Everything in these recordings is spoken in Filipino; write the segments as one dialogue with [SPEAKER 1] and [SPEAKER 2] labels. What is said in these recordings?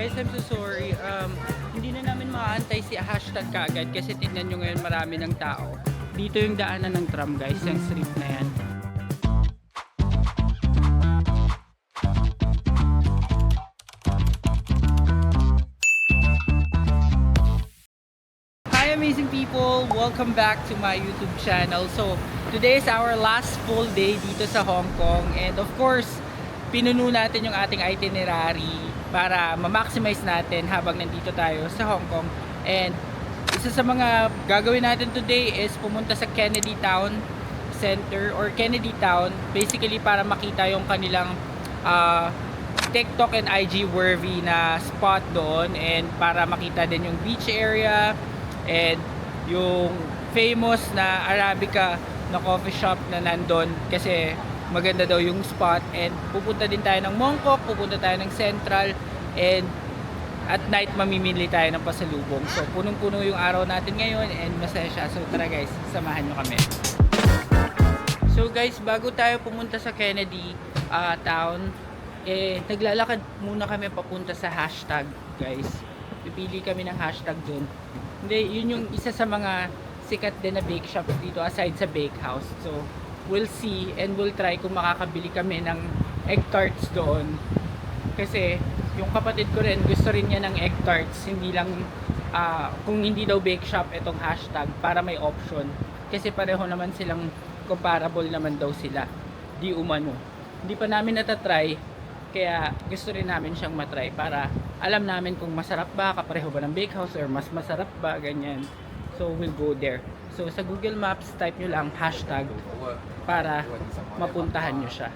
[SPEAKER 1] Guys, I'm so sorry. Hindi na namin maaantay si hashtag kaagad kasi tingnan nyo ngayon marami ng tao. Dito yung daanan ng tram guys, yung street na yan. Hi amazing people! Welcome back to my YouTube channel. So, today is our last full day dito sa Hong Kong. And of course, pinuno natin yung ating itinerary para ma-maximize natin habang nandito tayo sa Hong Kong. And isa sa mga gagawin natin today is pumunta sa Kennedy Town Center or Kennedy Town, basically para makita yung kanilang TikTok and IG worthy na spot doon, and para makita din yung beach area and yung famous na Arabica na coffee shop na nandun kasi maganda daw yung spot. And pupunta din tayo ng Mongkok, pupunta tayo ng Central, and at night mamimili tayo ng pasalubong. So punong-puno yung araw natin ngayon and masaya siya. So tara guys, samahan nyo kami. So guys, bago tayo pumunta sa Kennedy Town, naglalakad muna kami papunta sa hashtag guys. Pipili kami ng hashtag dun. Hindi, yun yung isa sa mga sikat din na bake shop dito aside sa bake house. So we'll see and we'll try kung makakabili kami ng egg tarts doon. Kasi yung kapatid ko rin, gusto rin niya ng egg tarts. Hindi lang, kung hindi daw bake shop itong hashtag, para may option. Kasi pareho naman silang comparable naman daw sila. Di umano. Hindi pa namin natatry. Kaya gusto rin namin siyang matry para alam namin kung masarap ba, kapareho ba ng bake house or mas masarap ba, ganyan. So we'll go there. So sa Google Maps, type nyo lang hashtag para mapuntahan nyo siya.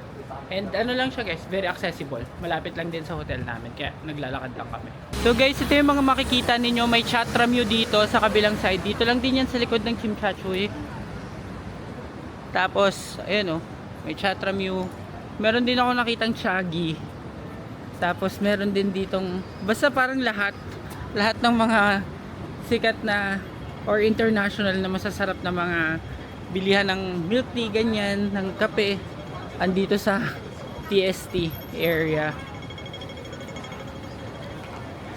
[SPEAKER 1] And ano lang siya guys, very accessible. Malapit lang din sa hotel namin, kaya naglalakad lang kami. So guys, ito yung mga makikita ninyo. May Chatramyu dito sa kabilang side. Dito lang din yan sa likod ng Chimchachoy. Tapos, ayan o, may Chatramyu. Meron din ako nakitang Chagi. Tapos meron din ditong, basta parang lahat ng mga sikat na or international na masasarap na mga bilihan ng milk tea, ganyan, ng kape, andito sa TST area.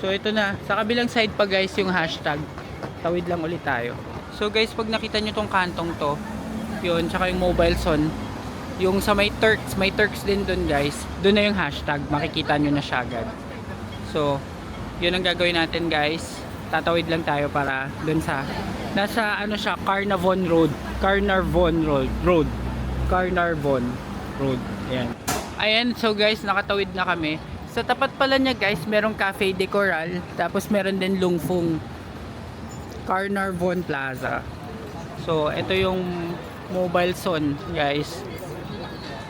[SPEAKER 1] So ito na, sa kabilang side pa guys yung hashtag. Tawid lang ulit tayo. So guys, pag nakita nyo tong kantong to, yun, tsaka yung mobile phone, yung sa may Turks din dun guys, dun na yung hashtag, makikita nyo na siya agad. So yun ang gagawin natin guys, tatawid lang tayo para dun sa nasa ano siya, Carnarvon Road. Ayan. Ayan, so guys, nakatawid na kami. Sa tapat pala niya guys, merong Cafe de Coral, tapos meron din Lungfung Carnarvon Plaza. So ito yung mobile phone guys,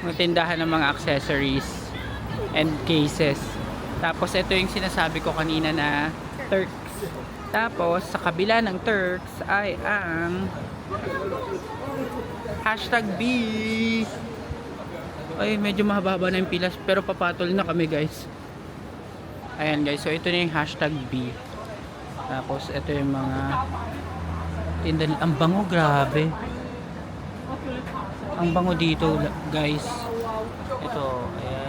[SPEAKER 1] mga tindahan ng mga accessories and cases. Tapos ito yung sinasabi ko kanina na Turks. Tapos sa kabila ng Turks ay ang hashtag B. Ay, medyo mahaba na yung pilas pero papatol na kami guys. Ayan guys, so ito na yung hashtag B. Tapos ito yung mga tindahan. Ang bango, grabe. Ang bango dito guys. Ito, ayan.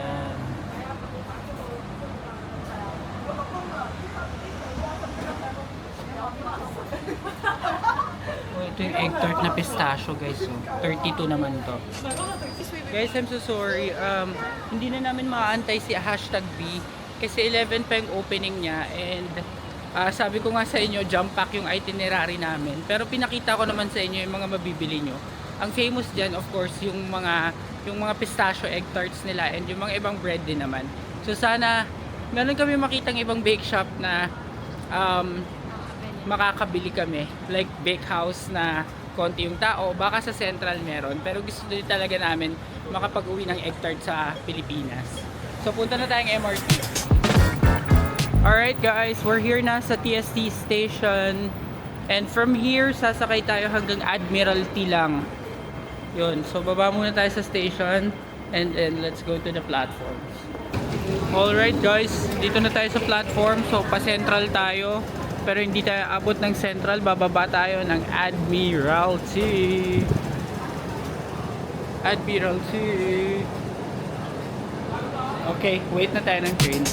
[SPEAKER 1] Oh, ito yung egg tart na pistachio guys. So, 32 naman to. Guys, I'm so sorry. Hindi na namin maaantay si hashtag B kasi 11 pa yung opening niya, and sabi ko nga sa inyo, jump pack yung itinerary namin. Pero pinakita ko naman sa inyo yung mga mabibili nyo. Ang famous dyan, of course, yung mga pistachio egg tarts nila and yung mga ibang bread din naman. So sana meron kami makitang ibang bake shop na makakabili kami. Like bake house na konti yung tao. Baka sa Central meron. Pero gusto din talaga namin makapag-uwi ng egg tart sa Pilipinas. So punta na tayong MRT. Alright guys, we're here na sa TST station. And from here, sasakay tayo hanggang Admiralty lang. Yun, so baba muna tayo sa station and then let's go to the platforms. Alright guys, dito na tayo sa platform. So pa-central tayo, pero hindi tayo abot ng central, bababa tayo ng Admiralty. Okay, wait na tayo ng train.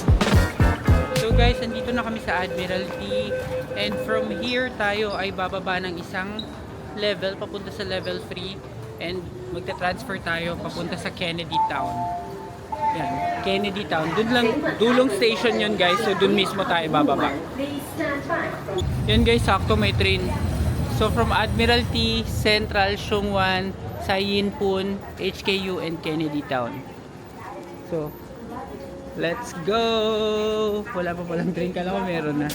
[SPEAKER 1] So So guys, andito na kami sa Admiralty. And from here tayo ay bababa ng isang level papunta sa level 3. And magta-transfer tayo papunta sa Kennedy Town. Yan, Kennedy Town. Doon lang, dulong station yun guys. So doon mismo tayo bababa. Yan guys, sakto may train. So from Admiralty, Central, Seongwan, Sayinpun, HKU, and Kennedy Town. So, let's go! Wala pa palang train. Kala ko meron na.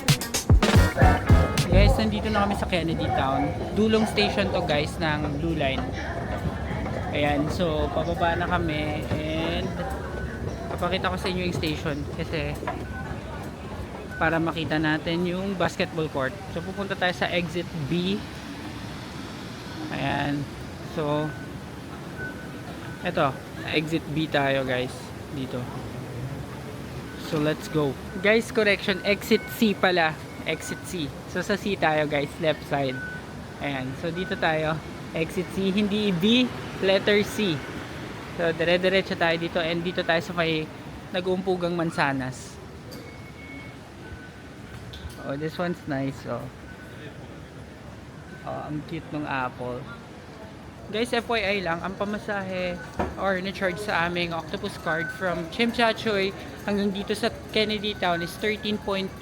[SPEAKER 1] Guys, nandito na kami sa Kennedy Town. Dulong station to guys ng Blue Line. Ayan, so pababa na kami and papakita ko sa inyo yung station kasi para makita natin yung basketball court. So pupunta tayo sa exit B. Ayan. So eto, exit B tayo guys dito. So let's go. Guys, correction, exit C pala. Exit C. So sa C tayo guys, left side. Ayan. So dito tayo, exit C, hindi B, letter C. So dire-diretso tayo dito and dito tayo sa may nag-uumpugang mansanas. Oh, this one's nice. Oh, ang cute ng apple. Guys, FYI lang, ang pamasahe or na-charge sa aming octopus card from Chimchachoy hanggang dito sa Kennedy Town is $13.2.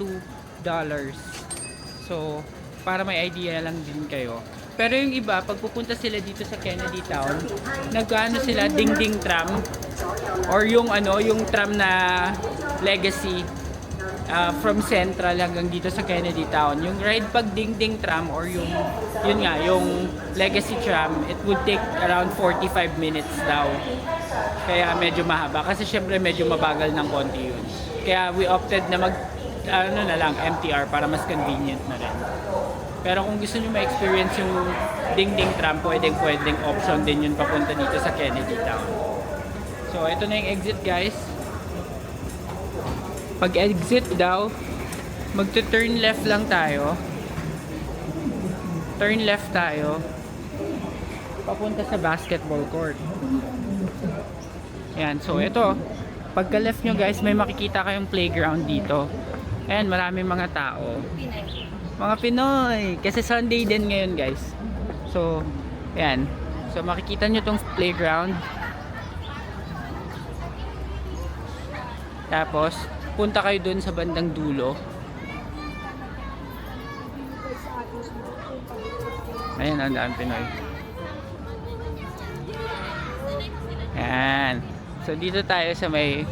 [SPEAKER 1] So, para may idea lang din kayo. Pero yung iba, pag pupunta sila dito sa Kennedy Town, nag-ano sila, ding-ding tram or yung ano, yung tram na legacy from Central hanggang dito sa Kennedy Town. Yung ride pag ding-ding tram or yung yun nga, yung legacy tram, it would take around 45 minutes daw. Kaya medyo mahaba kasi syempre medyo mabagal ng konti yun. Kaya we opted na mag ano na lang, MTR para mas convenient na rin. Pero kung gusto niyo ma-experience yung ding-ding tram, pwedeng option din yun papunta dito sa Kennedy Town. So ito na yung exit guys. Pag exit daw, magte-turn left lang tayo. Turn left tayo. Papunta sa basketball court. Ayan, so ito. Pagka left nyo guys, may makikita kayong playground dito. Ayan, maraming mga tao. Mga Pinoy. Kasi Sunday din ngayon guys. So, ayan. So makikita nyo tong playground. Tapos, punta kayo dun sa bandang dulo. Ayan, ang daan Pinoy. Ayan. So, dito tayo sa may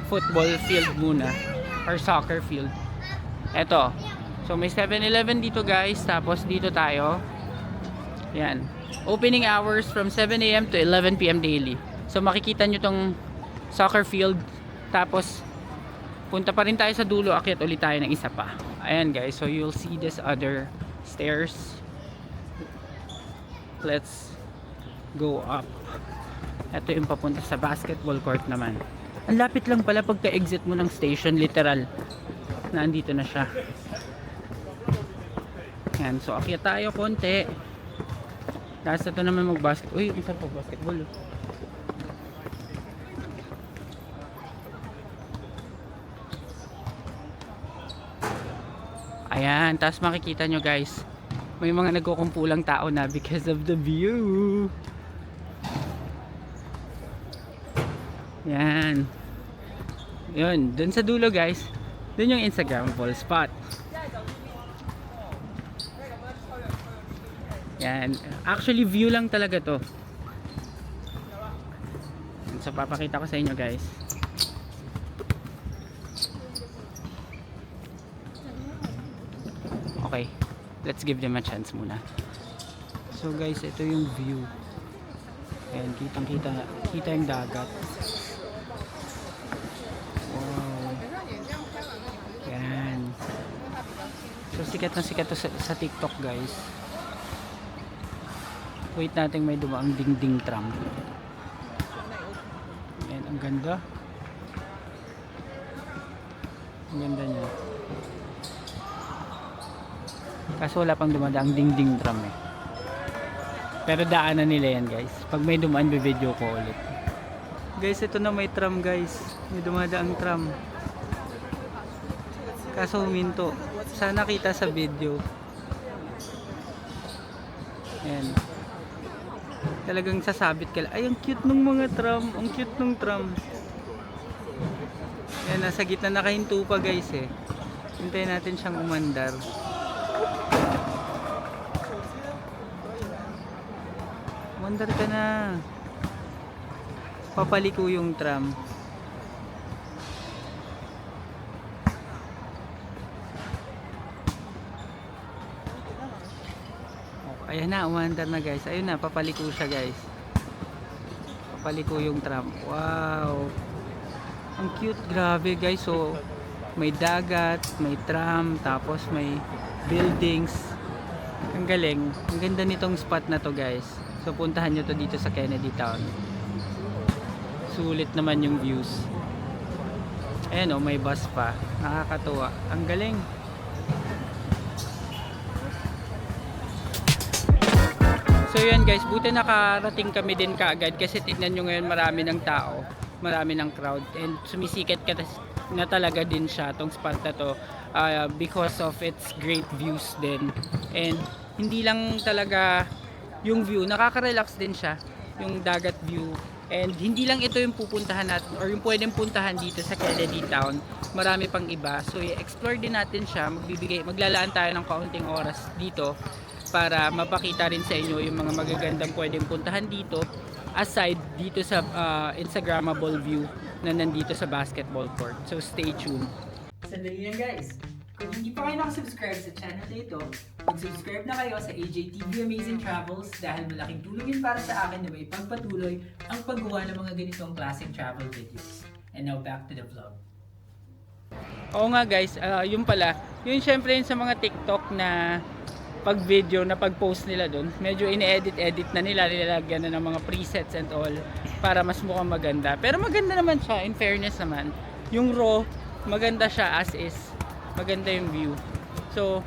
[SPEAKER 1] football field muna. Or soccer field. Eto. So, may 7-Eleven dito guys. Tapos, dito tayo. Ayan. Opening hours from 7 AM to 11 PM daily. So, makikita nyo tong soccer field. Tapos, punta pa rin tayo sa dulo, akyat ulit tayo ng isa pa. Ayan guys, so you'll see this other stairs. Let's go up. Ito yung papunta sa basketball court naman. Ang lapit lang pala pagka-exit mo ng station, literal. Nandito na siya. Ayan, so akyat tayo konti. Tapos ito naman mag-basket. Uy, ang sarap mag-basketball. Ayan, tapos makikita nyo guys, may mga nagkukumpulang tao na because of the view. Yan. Yun, dun sa dulo guys, dun yung Instagrammable spot. Yan, actually view lang talaga to. So papakita ko sa inyo guys. Okay, let's give them a chance muna. So guys, ito yung view. Ayan, kita yung dagat. Wow. Ayan. So sikat na sikat to sa TikTok guys. Wait natin may dumaang ding-ding tram. Ayan, ang ganda. Ang ganda niya. Kaso wala pang dumadaang ding-ding tram eh. Pero daanan nila yan guys. Pag may dumaan, video ko ulit. Guys, ito na may tram guys. May dumadaang tram. Kaso huminto. Sana kita sa video. Ayan. Talagang sasabit ka lang. Ay, ang cute ng mga tram. Ang cute ng tram. Ayan, nasa gitna nakahinto pa guys eh. Hintayin natin siyang umandar. Umandar ka na. Papaliko yung tram. Ayan na, umandar na guys. Ayun na, papaliko siya guys. Papaliko yung tram. Wow. Ang cute, grabe guys. So, may dagat, may tram, tapos may buildings. Ang galing. Ang ganda nitong spot na to guys. So, puntahan nyo to dito sa Kennedy Town. Sulit naman yung views. Ayan o, may bus pa. Nakakatuwa. Ang galing. So yan guys, buti nakarating kami din kaagad kasi tignan nyo ngayon marami ng tao, marami ng crowd, and sumisikat ka na talaga din siya tong spot na to because of its great views din. And hindi lang talaga yung view, nakaka-relax din siya, yung dagat view. And hindi lang ito yung pupuntahan natin or yung pwedeng puntahan dito sa Kennedy Town, marami pang iba. So i-explore din natin siya, maglalaan tayo ng kaunting oras dito para mapakita rin sa inyo yung mga magagandang pwedeng puntahan dito aside dito sa Instagrammable view na nandito sa basketball court. So stay tuned. Sandali lang guys. Kung hindi pa kayo nakasubscribe sa channel na ito, mag-subscribe na kayo sa AJTV Amazing Travels dahil malaking tulong yun para sa akin na may pagpatuloy ang paggawa ng mga ganitong classic travel videos. And now back to the vlog. Oo nga guys, yun pala. Yun syempre yun sa mga TikTok na pag video na pag-post nila doon, medyo ini-edit na nila, nilalagyan na ng mga presets and all para mas mukhang maganda. Pero maganda naman siya, in fairness naman. Yung raw, maganda siya as is. Maganda yung view. So,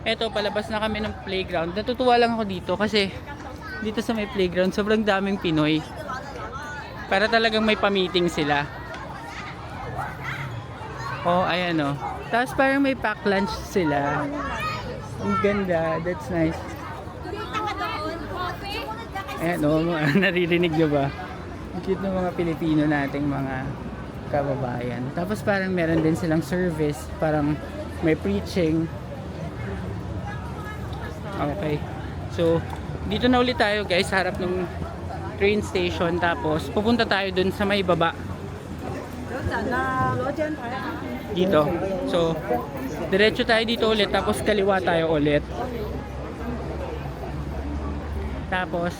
[SPEAKER 1] eto, palabas na kami ng playground. Natutuwa lang ako dito kasi dito sa may playground, sobrang daming Pinoy. Para talagang may pa-meeting sila. Oh, ayan oh. Tapos parang may pack lunch sila. Ang ganda, that's nice. Ayan o, naririnig nyo ba? Ang cute ng mga Pilipino nating mga kababayan. Tapos parang meron din silang service, parang may preaching. Okay. So, dito na ulit tayo guys, harap ng train station. Tapos, pupunta tayo dun sa may baba. Dito. So, diretso tayo dito ulit, tapos kaliwa tayo ulit. Tapos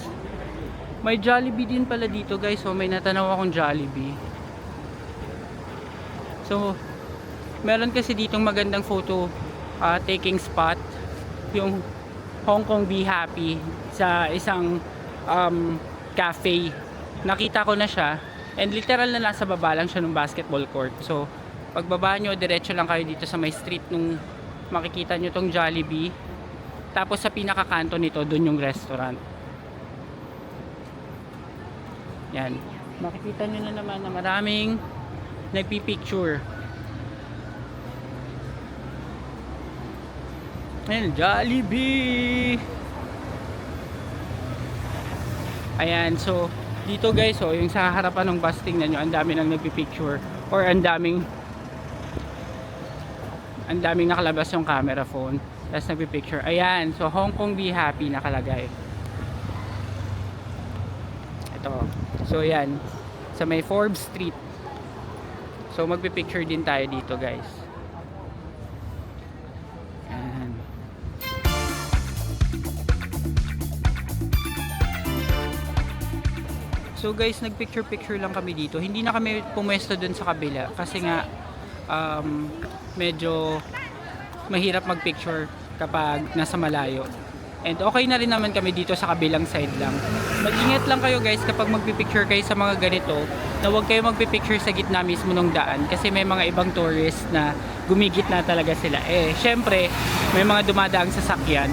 [SPEAKER 1] may Jollibee din pala dito guys. So may natanaw akong Jollibee. So meron kasi ditong magandang photo taking spot, yung Hong Kong Be Happy sa isang cafe. Nakita ko na siya, and literal na nasa baba lang siya ng basketball court. So pagbaba nyo, diretso lang kayo dito sa may street nung makikita nyo tong Jollibee. Tapos sa pinakakanto nito, dun yung restaurant. Yan. Makikita nyo na naman na maraming nagpipicture. Ayan, Jollibee! Ayan, so dito guys, oh, yung sa harapan ng bus, tingnan nyo, ang dami nang nagpipicture or ang daming nakalabas yung camera phone tapos nagpipicture. Ayan, so Hong Kong Be Happy nakalagay. Ito, so yan sa may Forbes Street. So magpipicture din tayo dito guys. Ayan. So guys, nagpicture lang kami dito. Hindi na kami pumwesto dun sa kabila kasi nga medyo mahirap magpicture kapag nasa malayo. And okay na rin naman kami dito sa kabilang side lang. Mag-ingat lang kayo guys kapag magpipicture kayo sa mga ganito, na huwag kayo magpipicture sa gitna mismo ng daan kasi may mga ibang tourist na gumigitna talaga sila. Eh, syempre, may mga dumadaang sasakyan,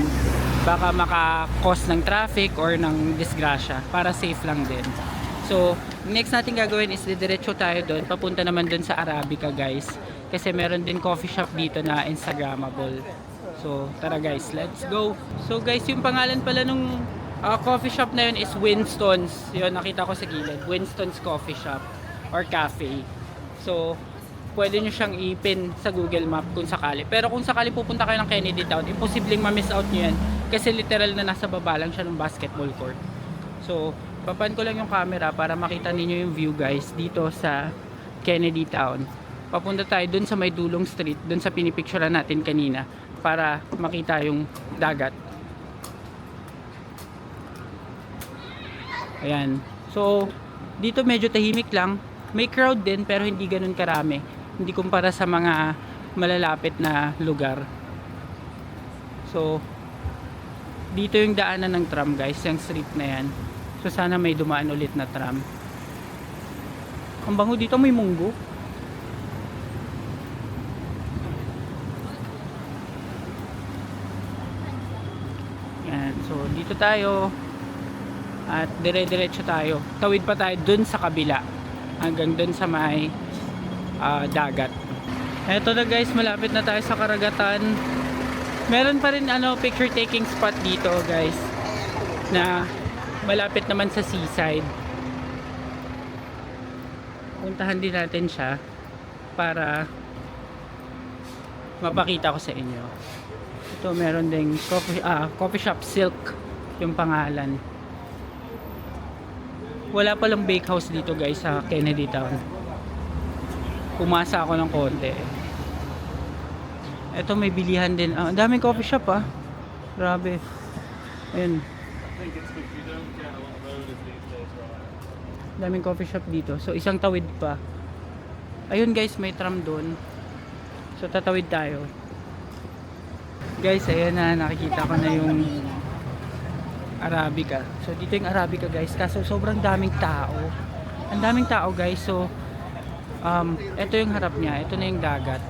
[SPEAKER 1] baka maka-cause ng traffic or ng disgrasya, para safe lang din. So, next natin gagawin is diretso tayo doon, papunta naman doon sa Arabica guys. Kasi meron din coffee shop dito na Instagrammable. So tara guys, let's go. So guys, yung pangalan pala nung coffee shop na yun is Winston's. Yun, nakita ko sa gilid, Winston's Coffee Shop or Cafe. So pwede nyo siyang ipin sa Google Map kung sakali. Pero kung sakali pupunta kayo ng Kennedy Town, imposibleng ma-miss out nyo yan. Kasi literal na nasa baba lang siya ng basketball court. So, papan ko lang yung camera para makita ninyo yung view guys dito sa Kennedy Town. Papunta tayo dun sa may dulong street, dun sa pinipicturean natin kanina para makita yung dagat. Ayan. So, dito medyo tahimik lang. May crowd din pero hindi ganun karami. Hindi kumpara sa mga malalapit na lugar. So, dito yung daanan ng tram guys, yung street na yan. So sana may dumaan ulit na tram. Ang bango dito, may munggo. Yan, so dito tayo. At dire-diretso tayo. Tawid pa tayo dun sa kabila. Hanggang dun sa may dagat. Eto na guys, malapit na tayo sa karagatan. Meron pa rin picture taking spot dito guys na malapit naman sa seaside. Puntahan din natin siya para mapakita ko sa inyo. Ito meron ding coffee shop Silk yung pangalan. Wala palang bakehouse dito guys sa Kennedy Town. Pumasa ako ng konti. Ito may bilihan din. Ang daming coffee shop Grabe. Ayun. Daming coffee shop dito. So isang tawid pa. Ayun guys, may tram doon. So tatawid tayo. Guys, ayun na, nakikita ko na yung Arabica. So dito yung Arabica guys. Kaso sobrang daming tao. Ang daming tao guys. So ito yung harap niya. Ito na yung dagat.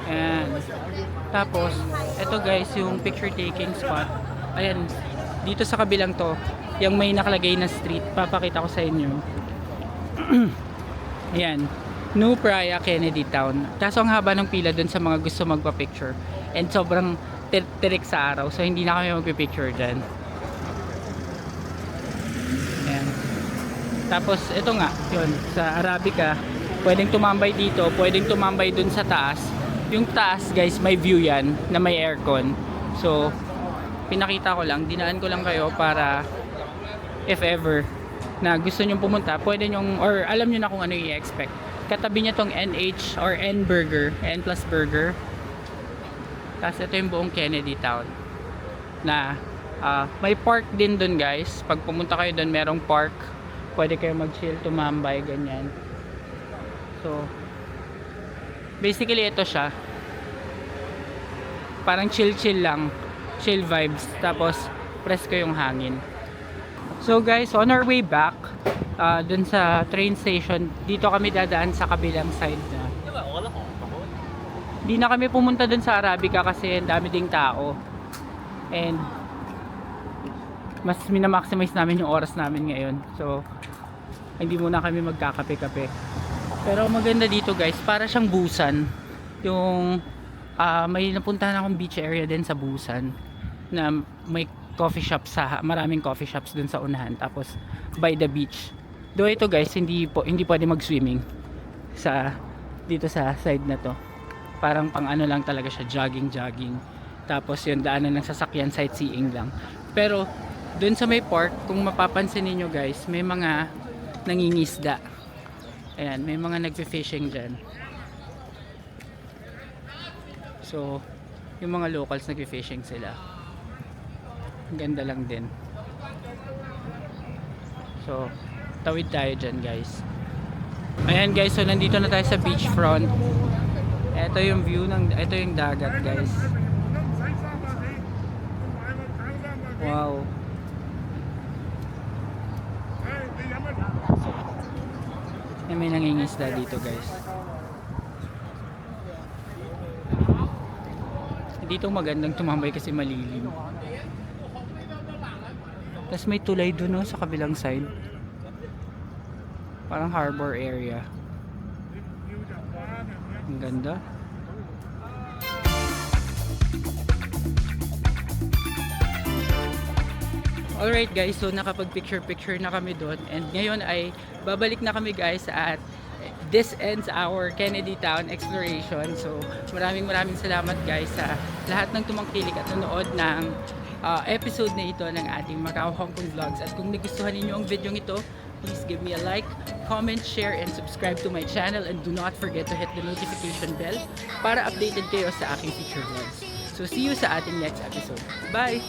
[SPEAKER 1] Ayan. Tapos, ito guys, yung picture taking spot. Ayan, dito sa kabilang to, yung may nakalagay na street, papakita ko sa inyo. Ayan, New Praia, Kennedy Town. Kaso ang haba ng pila dun sa mga gusto magpa-picture. And sobrang tirik sa araw, so hindi na kami magpa-picture dyan. Ayan. Tapos, ito nga, yun, sa Arabica, pwedeng tumambay dito, pwedeng tumambay dun sa taas. Yung taas guys, may view yan na may aircon. So pinakita ko lang, dinaan ko lang kayo para if ever na gusto nyong pumunta, pwede nyong, or alam nyo na kung ano i-expect. Katabi niya tong NH or N Burger, N Plus Burger. Tapos ito yung buong Kennedy Town na may park din dun guys. Pag pumunta kayo dun, merong park, pwede kayo mag chill, tumambay, ganyan. So basically ito siya, parang chill lang, chill vibes, tapos presko yung hangin. So guys, on our way back dun sa train station, dito kami dadaan sa kabilang side na. Di na kami pumunta dun sa Arabica kasi ang dami ding tao and mas minamaximize namin yung oras namin ngayon, so hindi muna kami magkakape-kape. Pero maganda dito guys, para siyang Busan. Yung may napuntahan akong beach area din sa Busan na may coffee shops, maraming coffee shops dun sa unahan, tapos by the beach. Do ito guys, hindi pwede mag-swimming sa dito sa side na to. Parang pang ano lang talaga siya, jogging. Tapos yung daanan ng sasakyan, sightseeing lang. Pero dun sa may park, kung mapapansin niyo guys, may mga nangingisda. Ayan, may mga nagfi-fishing dyan. So, yung mga locals nagfi-fishing sila. Ganda lang din. So, tawid tayo dyan guys. Ayan guys, so nandito na tayo sa beachfront. Ito yung view ito yung dagat guys. Wow. May nangingisda dito guys. Dito magandang tumambay kasi malilim. Tapos may tulay dun sa kabilang side. Parang harbor area. Ang ganda. Alright guys, so nakapag-picture na kami doon, and ngayon ay babalik na kami guys at this ends our Kennedy Town exploration. So maraming salamat guys sa lahat ng tumangkilik at nanood ng episode na ito ng ating Macau Hong Kong Vlogs. At kung nagustuhan ninyo ang video ito, please give me a like, comment, share, and subscribe to my channel, and do not forget to hit the notification bell para updated kayo sa aking future vlogs. So see you sa ating next episode. Bye!